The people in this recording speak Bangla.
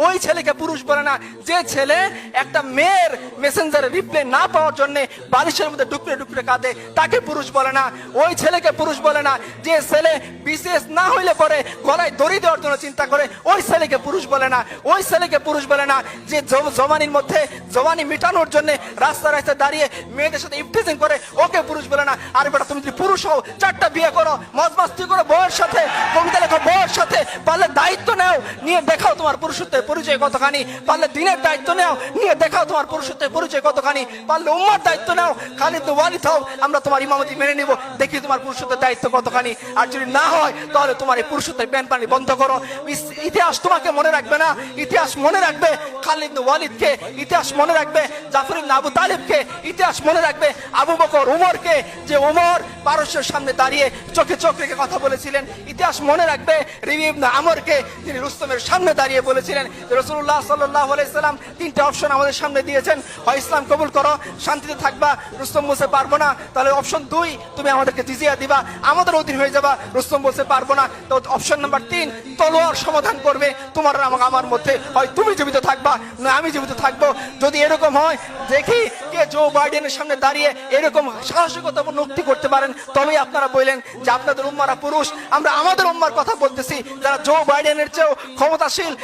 ওই ছেলেকে পুরুষ বলে না। যে ছেলে একটা মেয়ের মেসেঞ্জারে রিপ্লাই না পাওয়ার জন্য বালিশের মধ্যে ডুকরে ডুকরে কাঁদে, তাকে পুরুষ বলে না। ওই ছেলেকে পুরুষ বলে না। যে ছেলে বিশেষ না হইলে পরে গলায় দড়ি দেওয়ার জন্য চিন্তা করে, ওই ছেলেকে পুরুষ বলে না। ওই ছেলেকে পুরুষ বলে না। যে জওয়ানির মধ্যে জওয়ানি মিটানোর জন্য রাস্তা রাস্তায় দাঁড়িয়ে মেয়েদের সাথে ইফটিজিং করে, ওকে পুরুষ বলে না। আর বেটা তুমি যদি পুরুষ হও, 4টা বিয়ে করো, মজ মাস্তি করো বউয়ের সাথে, কবিতা লেখো বউয়ের সাথে, পারলে দায়িত্ব নাও, নিয়ে দেখাও তোমার পুরুষত্বের পরিচয় কতখানি। পারলে দিনের দায়িত্ব নাও, নিয়ে দেখাও তোমার পুরুষত্বের পরিচয় কতখানি। পারলে উম্মার দায়িত্ব নাও, খালিদ বিন ওয়ালিদ হও, আমরা তোমার ইমামতি মেনে নিব, দেখি তোমার পুরুষত্বের দায়িত্ব কতখানি। আর যদি না হয় তাহলে তোমার এই পুরুষত্বের প্যান পানি বন্ধ করো। ইতিহাস তোমাকে মনে রাখবে না, ইতিহাস মনে রাখবে খালিদ বিন ওয়ালিদকে, ইতিহাস মনে রাখবে জাফর ইবনে আবু তালিবকে, ইতিহাস মনে রাখবে আবু বকর উমরকে, যে উমর পারস্যের সামনে দাঁড়িয়ে চোখে চোখ রেখে কথা বলেছিলেন। ইতিহাস মনে রাখবে রিবি ইবনে আমরকে, যিনি রুস্তমের সামনে দাঁড়িয়ে বলেছিলেন রাসূলুল্লাহ সাল্লাল্লাহু আলাইহি সাল্লাম 3টে অপশন আমাদের সামনে দিয়েছেন, হয় ইসলাম কবুল করো, শান্তিতে থাকবা, রুস্তম বলতে পারবো না, তাহলে অপশন 2 তুমি আমাদেরকে জিজিয়া দিবা, আমাদের অধীন হয়ে যাবা। রুস্তম বলতে পারবো না, তো অপশন নাম্বার 3 তলোয়ার সমাধান করবে তোমার আর আমার মধ্যে, হয় তুমি জীবিত থাকবা না আমি জীবিত থাকবো। যদি এরকম হয়, দেখি কে জো বাইডেনের সামনে দাঁড়িয়ে এরকম সাহসিকতা মুক্তি করতে পারেন, তবেই আপনারা বললেন যে আপনাদের উম্মারা পুরুষ। আমরা আমাদের উম্মার কথা বলতেছি, যারা জো বাইডেনের চেয়েও ক্ষমতাশীল।